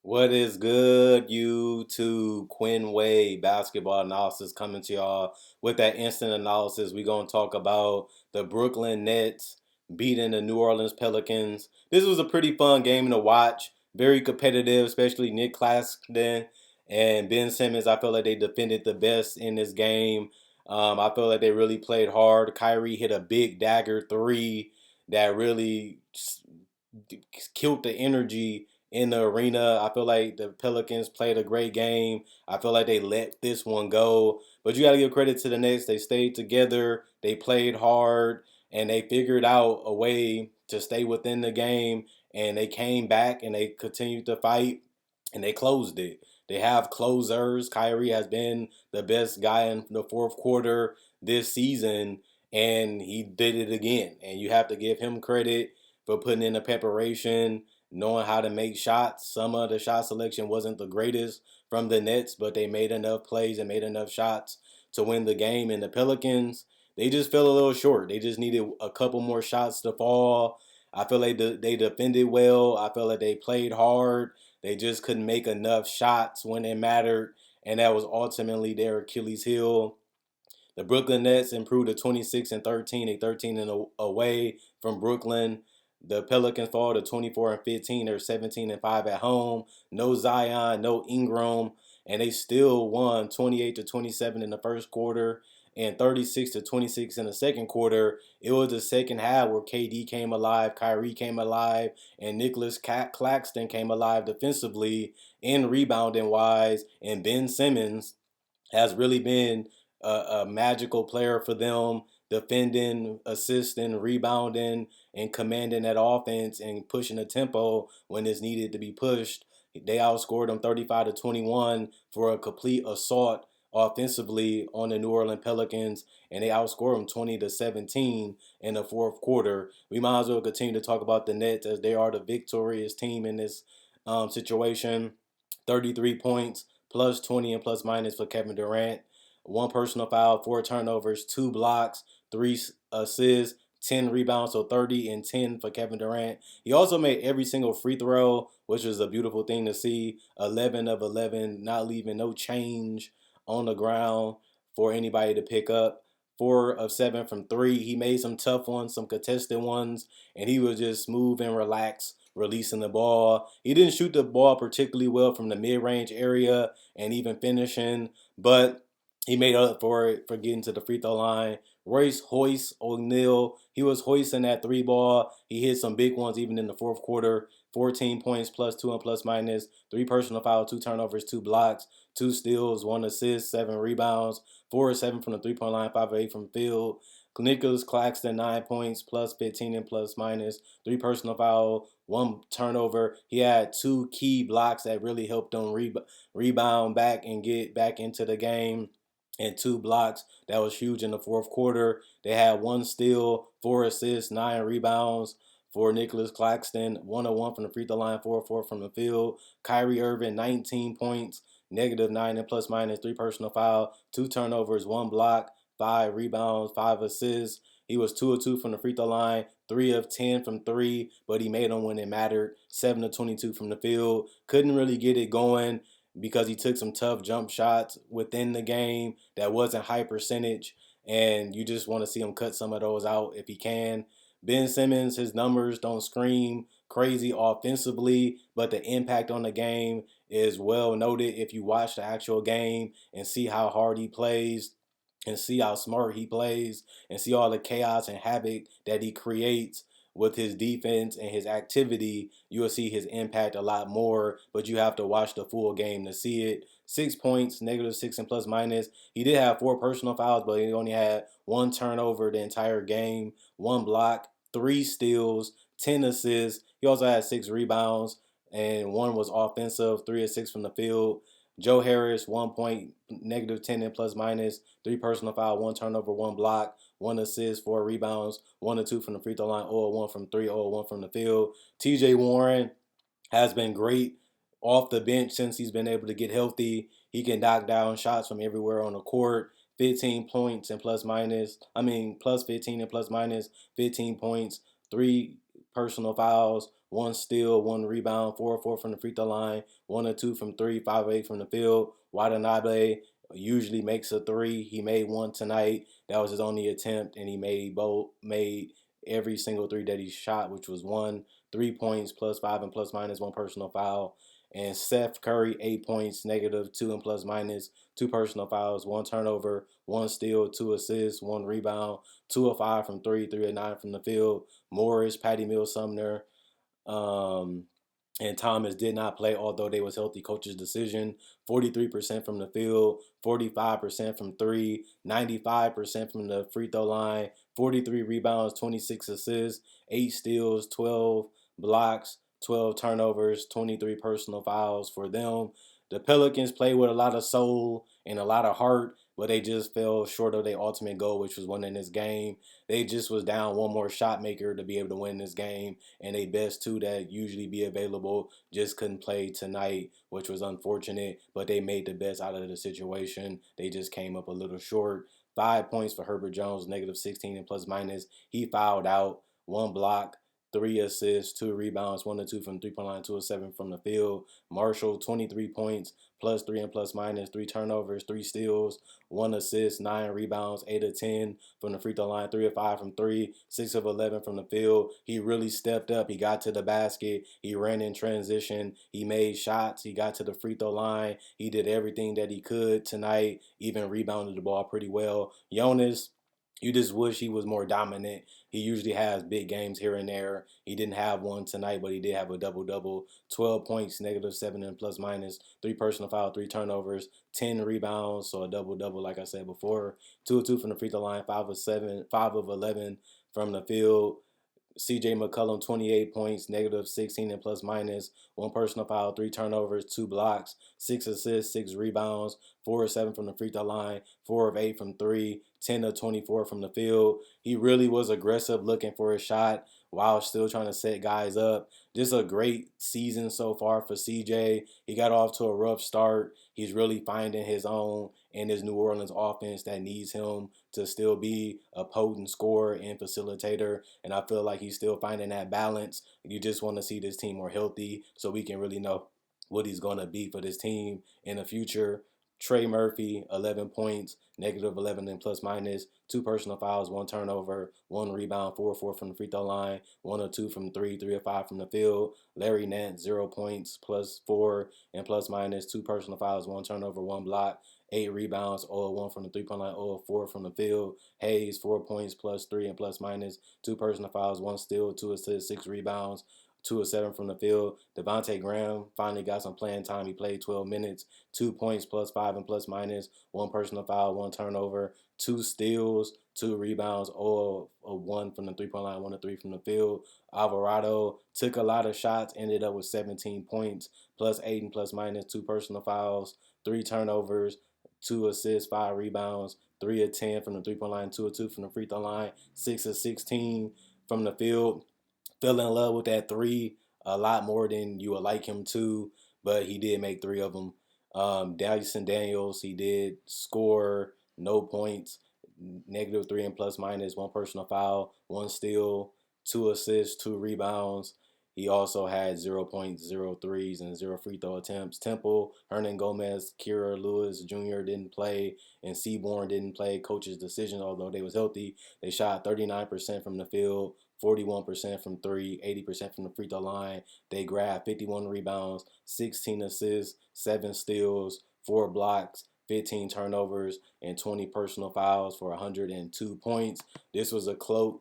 What is good, YouTube? Quinn Wade basketball analysis coming to y'all with that instant analysis. We're going to talk about the Brooklyn Nets beating the New Orleans Pelicans. This was a pretty fun game to watch. Very competitive, especially Nick Claxton and Ben Simmons. I feel like they defended the best in this game. I feel like they really played hard. Kyrie hit a big dagger three that really killed the energy in the arena. I feel like the Pelicans played a great game. I feel like they let this one go. But you got to give credit to the Nets. They stayed together, they played hard, and they figured out a way to stay within the game. And they came back and they continued to fight and they closed it. They have closers. Kyrie has been the best guy in the fourth quarter this season, and he did it again. And you have to give him credit for putting in the preparation, knowing how to make shots. Some of the shot selection wasn't the greatest from the Nets, but they made enough plays and made enough shots to win the game. And the Pelicans, they just fell a little short. They just needed a couple more shots to fall. I feel like they defended well. I feel like they played hard. They just couldn't make enough shots when it mattered, and that was ultimately their Achilles heel. The Brooklyn Nets improved to 26 and 13. They 13 and away from Brooklyn. The Pelicans fall to 24 and 15. They're 17 and 5 at home. No Zion, no Ingram, and they still won 28 to 27 in the first quarter and 36 to 26 in the second quarter. It was the second half where KD came alive, Kyrie came alive, and Nicholas Claxton came alive defensively and rebounding wise, and Ben Simmons has really been a magical player for them, defending, assisting, rebounding, and commanding that offense and pushing the tempo when it's needed to be pushed. They outscored them 35 to 21 for a complete assault offensively on the New Orleans Pelicans, and they outscored them 20 to 17 in the fourth quarter. We might as well continue to talk about the Nets as they are the victorious team in this situation. 33 points, plus 20 and plus minus for Kevin Durant. One personal foul, four turnovers, two blocks, three assists, 10 rebounds, so 30 and 10 for Kevin Durant. He also made every single free throw, which was a beautiful thing to see. 11 of 11, not leaving no change on the ground for anybody to pick up. 4 of 7 from three. He made some tough ones, some contested ones, and he was just smooth and relaxed releasing the ball. He didn't shoot the ball particularly well from the mid-range area and even finishing, but he made up for it for getting to the free throw line. Royce Hoist O'Neal, he was hoisting that three ball. He hit some big ones even in the fourth quarter. 14 points plus two and plus minus, three personal fouls, two turnovers, two blocks, two steals, one assist, 7 rebounds, 4 of 7 from the 3-point line, 5 of 8 from field. Nicholas Claxton, 9 points, plus 15 and plus minus, three personal foul, one turnover. He had two key blocks that really helped them rebound back and get back into the game, and two blocks that was huge in the fourth quarter. They had one steal, 4 assists, 9 rebounds for Nicholas Claxton, 101 from the free throw line, 4 of 4 from the field. Kyrie Irving, 19 points, -9 and plus minus, three personal foul, two turnovers, one block, 5 rebounds, 5 assists. He was 2 of 2 from the free throw line, 3 of 10 from three, but he made them when it mattered. 7 of 22 from the field. Couldn't really get it going because he took some tough jump shots within the game that wasn't high percentage, and you just want to see him cut some of those out if he can. Ben Simmons, his numbers don't scream crazy offensively, but the impact on the game is well noted if you watch the actual game and see how hard he plays and see how smart he plays and see all the chaos and havoc that he creates with his defense and his activity. You will see his impact a lot more, but you have to watch the full game to see it. 6 points, -6 and plus minus. He did have 4 personal fouls, but he only had one turnover the entire game, one block, three steals, 10 assists. He also had 6 rebounds, and one was offensive, 3 of 6 from the field. Joe Harris, 1 point, -10 and plus minus, three personal foul, one turnover, one block, one assist, 4 rebounds, 1 of 2 from the free throw line, 0 of 1 from three, 0 of 1 from the field. TJ Warren has been great off the bench since he's been able to get healthy. He can knock down shots from everywhere on the court. 15 points and plus minus. Plus 15 and plus minus, 15 points, three personal fouls, 1 steal, 1 rebound, 4 of 4 from the free throw line, 1 or 2 from 3, 5 of 8 from the field. Watanabe usually makes a 3. He made one tonight. That was his only attempt, and he made every single 3 that he shot, which was 3 points, plus 5 and plus minus 1 personal foul. And Seth Curry, 8 points, -2 and plus minus 2 personal fouls, 1 turnover, 1 steal, 2 assists, 1 rebound, 2 of 5 from 3, 3 of 9 from the field. Morris, Patty Mills, Sumner, um, and Thomas did not play, although they was healthy. Coach's decision. 43% from the field, 45% from 3, 95% from the free throw line, 43 rebounds, 26 assists, 8 steals, 12 blocks, 12 turnovers, 23 personal fouls for them. The Pelicans played with a lot of soul and a lot of heart, but they just fell short of their ultimate goal, which was winning this game. They just was down one more shot maker to be able to win this game, and they best two that usually be available just couldn't play tonight, which was unfortunate, but they made the best out of the situation. They just came up a little short. 5 points for Herbert Jones, -16 and plus minus. He fouled out, 1 block, 3 assists, 2 rebounds, 1 or 2 from 3 point line, 2 or 7 from the field. Marshall, 23 points, plus 3 and plus minus, 3 turnovers, 3 steals, 1 assist, 9 rebounds, 8 of 10 from the free throw line, 3 of 5 from 3, 6 of 11 from the field. He really stepped up. He got to the basket. He ran in transition. He made shots. He got to the free throw line. He did everything that he could tonight, even rebounded the ball pretty well. Jonas, you just wish he was more dominant. He usually has big games here and there. He didn't have one tonight, but he did have a double-double. 12 points, -7 and plus minus. 3 personal foul, 3 turnovers, 10 rebounds, so a double-double like I said before. 2 of 2 from the free throw line, 5 of 7, 5 of 11 from the field. CJ McCollum, 28 points, -16 and plus minus, 1 personal foul, 3 turnovers, 2 blocks, 6 assists, 6 rebounds, 4 of 7 from the free throw line, 4 of 8 from 3, 10 of 24 from the field. He really was aggressive looking for a shot while still trying to set guys up. Just a great season so far for CJ. He got off to a rough start. He's really finding his own in his New Orleans offense that needs him to still be a potent scorer and facilitator. And I feel like he's still finding that balance. You just want to see this team more healthy so we can really know what he's going to be for this team in the future. Trey Murphy, 11 points, -11 and plus minus, 2 personal fouls, 1 turnover, 1 rebound, 4 of 4 from the free throw line, 1 or 2 from 3, 3 of 5 from the field. Larry Nance, 0 points, +4 and plus minus, 2 personal fouls, 1 turnover, 1 block, 8 rebounds, 0 of 1 from the 3 point line, 0 of 4 from the field. Hayes, 4 points, +3 and plus minus, 2 personal fouls, 1 steal, 2 assists, 6 rebounds, 2 of 7 from the field. Devontae Graham finally got some playing time. He played 12 minutes, 2 points, +5 and plus minus, 1 personal foul, 1 turnover, 2 steals, 2 rebounds, all of 1 from the 3 point line, 1 of 3 from the field. Alvarado took a lot of shots, ended up with 17 points, +8 and plus minus, 2 personal fouls, 3 turnovers, 2 assists, 5 rebounds, 3 of 10 from the 3 point line, 2 of 2 from the free throw line, 6 of 16 from the field. Fell in love with that 3 a lot more than you would like him to, but he did make 3 of them. Dyson Daniels, he did score no points, -3 and plus minus, 1 personal foul, 1 steal, 2 assists, 2 rebounds. He also had 0.03s and 0 free throw attempts. Temple, Hernan Gomez, Kira Lewis Jr. didn't play, and Seaborn didn't play. Coach's decision, although they was healthy. They shot 39% from the field, 41% from 3, 80% from the free throw line. They grabbed 51 rebounds, 16 assists, 7 steals, 4 blocks, 15 turnovers, and 20 personal fouls for 102 points. This was a close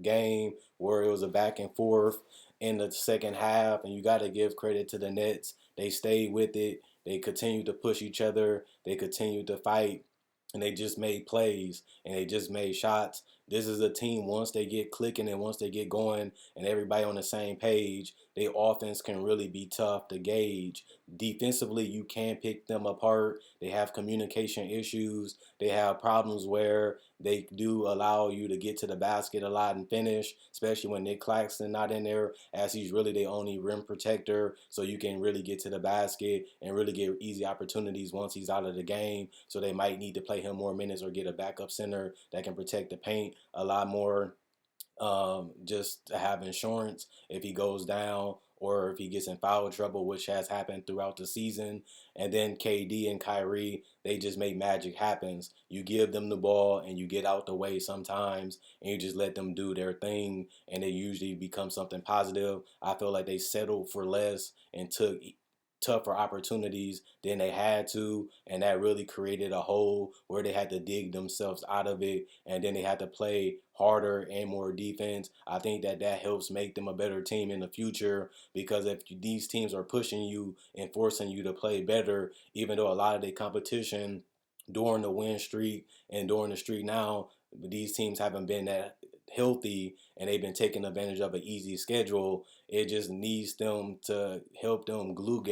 game where it was a back and forth in the second half, and you got to give credit to the Nets. They stayed with it. They continued to push each other. They continued to fight, and they just made plays, and they just made shots. This is a team, once they get clicking and once they get going and everybody on the same page, their offense can really be tough to gauge. Defensively, you can pick them apart. They have communication issues. They have problems where they do allow you to get to the basket a lot and finish, especially when Nick Claxton not in there, as he's really the only rim protector, so you can really get to the basket and really get easy opportunities once he's out of the game. So they might need to play him more minutes or get a backup center that can protect the paint a lot more. just to have insurance if he goes down or if he gets in foul trouble, which has happened throughout the season. And then KD and Kyrie, they just make magic happens. You give them the ball and you get out the way sometimes and you just let them do their thing and it usually becomes something positive. I feel like they settled for less and took tougher opportunities than they had to, and that really created a hole where they had to dig themselves out of it, and then they had to play harder and more defense. I think that that helps make them a better team in the future because if these teams are pushing you and forcing you to play better, even though a lot of the competition during the win streak and during the streak now, these teams haven't been that healthy and they've been taking advantage of an easy schedule. It just needs them to help them glue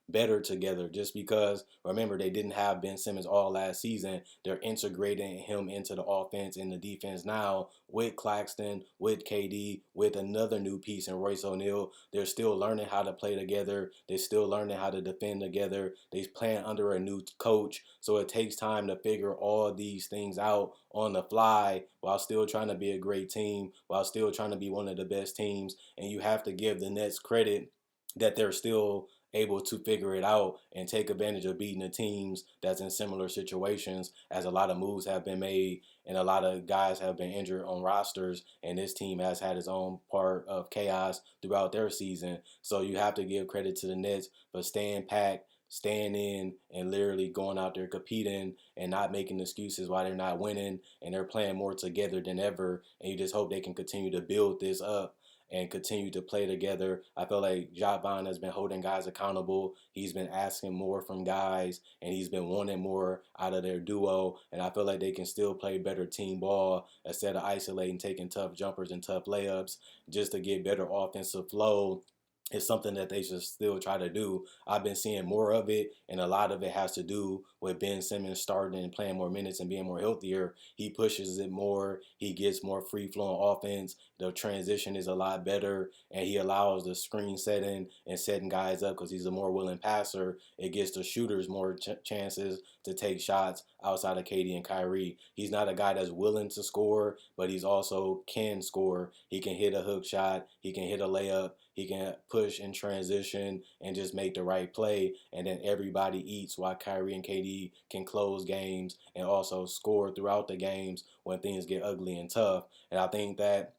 better together. Just because remember they didn't have Ben Simmons all last season, they're integrating him into the offense and the defense now with Claxton, with KD, with another new piece in Royce O'Neal. They're still learning how to play together. They're still learning how to defend together. They're playing under a new coach, so it takes time to figure all these things out on the fly while still trying to be a great team, while still trying to be one of the best teams. And you have to give the Nets credit that they're still able to figure it out and take advantage of beating the teams that's in similar situations, as a lot of moves have been made and a lot of guys have been injured on rosters, and this team has had its own part of chaos throughout their season. So you have to give credit to the Nets for staying packed, staying in, and literally going out there competing and not making excuses why they're not winning, and they're playing more together than ever, and you just hope they can continue to build this up and continue to play together. I feel like Bond has been holding guys accountable. He's been asking more from guys, and he's been wanting more out of their duo. And I feel like they can still play better team ball instead of isolating, taking tough jumpers and tough layups just to get better offensive flow. It's something that they should still try to do. I've been seeing more of it, and a lot of it has to do with Ben Simmons starting and playing more minutes and being more healthier. He pushes it more. He gets more free flowing offense. The transition is a lot better, and he allows the screen setting and setting guys up because he's a more willing passer. It gives the shooters more chances to take shots outside of KD and Kyrie. He's not a guy that's willing to score, but he's also can score. He can hit a hook shot. He can hit a layup. He can push in transition and just make the right play. And then everybody eats while Kyrie and KD can close games and also score throughout the games when things get ugly and tough. And I think that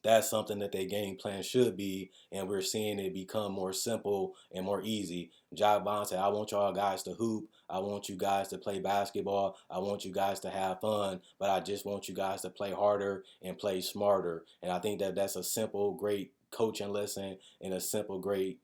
that's something that their game plan should be, and we're seeing it become more simple and more easy. Bond said, I want y'all guys to hoop. I want you guys to play basketball. I want you guys to have fun, but I just want you guys to play harder and play smarter. And I think that that's a simple, great coaching lesson and a simple, great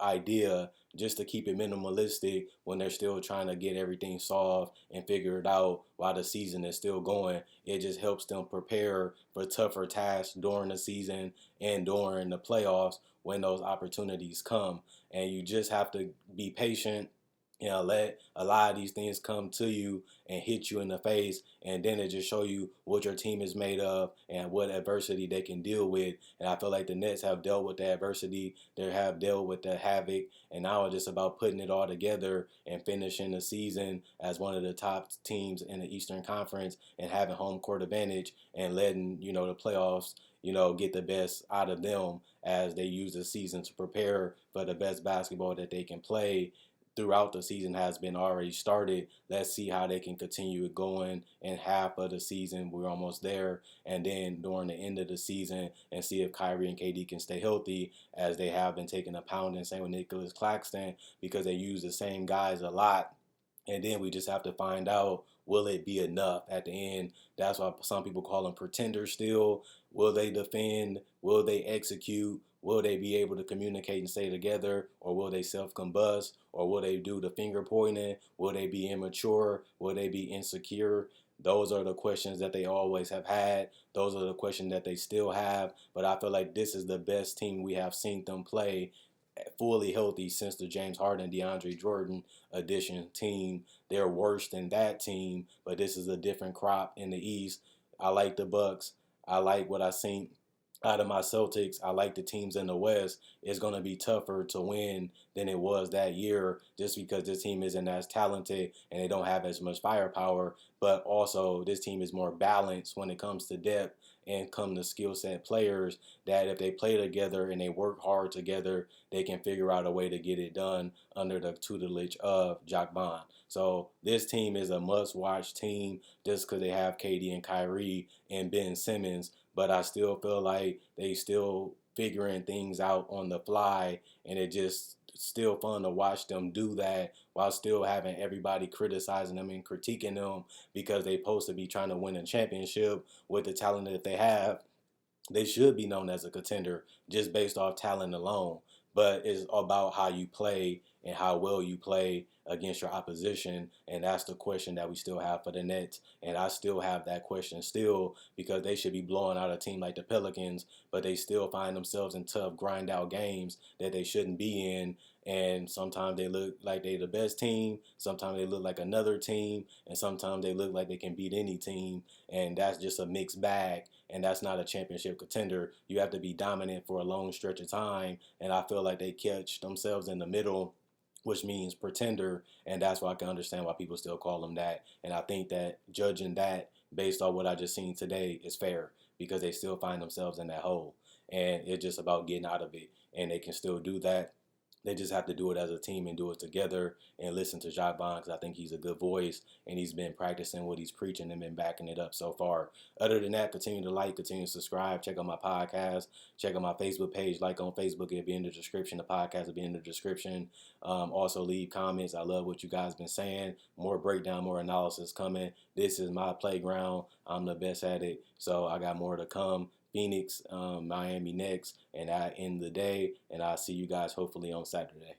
idea just to keep it minimalistic when they're still trying to get everything solved and figure it out while the season is still going. It just helps them prepare for tougher tasks during the season and during the playoffs when those opportunities come. And you just have to be patient, let a lot of these things come to you and hit you in the face, and then it just show you what your team is made of and what adversity they can deal with. And I feel like the Nets have dealt with the adversity, they have dealt with the havoc, and now it's just about putting it all together and finishing the season as one of the top teams in the Eastern Conference and having home court advantage and letting the playoffs get the best out of them as they use the season to prepare for the best basketball that they can play throughout the season has been already started. Let's see how they can continue it going in half of the season. We're almost there. And then during the end of the season and see if Kyrie and KD can stay healthy as they have been taking a pounding. Same with Nicholas Claxton because they use the same guys a lot. And then we just have to find out, will it be enough at the end? That's why some people call them pretenders still. Will they defend? Will they execute? Will they be able to communicate and stay together? Or will they self-combust? Or will they do the finger pointing? Will they be immature? Will they be insecure? Those are the questions that they always have had. Those are the questions that they still have. But I feel like this is the best team we have seen them play fully healthy since the James Harden, DeAndre Jordan edition team. They're worse than that team, but this is a different crop in the East. I like the Bucks. I like what I seen out of my Celtics. I like the teams in the West. It's going to be tougher to win than it was that year just because this team isn't as talented and they don't have as much firepower. But also, this team is more balanced when it comes to depth and come to skill set players that if they play together and they work hard together, they can figure out a way to get it done under the tutelage of Jock Bond. So this team is a must-watch team just because they have KD and Kyrie and Ben Simmons, but I still feel like they still figuring things out on the fly, and it just still fun to watch them do that while still having everybody criticizing them and critiquing them because they supposed to be trying to win a championship with the talent that they have. They should be known as a contender just based off talent alone. But it's about how you play and how well you play against your opposition. And that's the question that we still have for the Nets. And I still have that question still because they should be blowing out a team like the Pelicans, but they still find themselves in tough grind out games that they shouldn't be in. And sometimes they look like they the best team. Sometimes they look like another team. And sometimes they look like they can beat any team. And that's just a mixed bag, and that's not a championship contender. You have to be dominant for a long stretch of time, and I feel like they catch themselves in the middle, which means pretender, and that's why I can understand why people still call them that. And I think that judging that based on what I just seen today is fair because they still find themselves in that hole, and it's just about getting out of it, and they can still do that. They just have to do it as a team and do it together and listen to Jacques Vaughn because I think he's a good voice and he's been practicing what he's preaching and been backing it up so far. Other than that, continue to like, continue to subscribe, check out my podcast, check out my Facebook page. Like on Facebook, it'll be in the description. The podcast will be in the description. Also, leave comments. I love what you guys been saying. More breakdown, more analysis coming. This is my playground. I'm the best at it, so I got more to come. Phoenix, Miami next, and I end the day, and I'll see you guys hopefully on Saturday.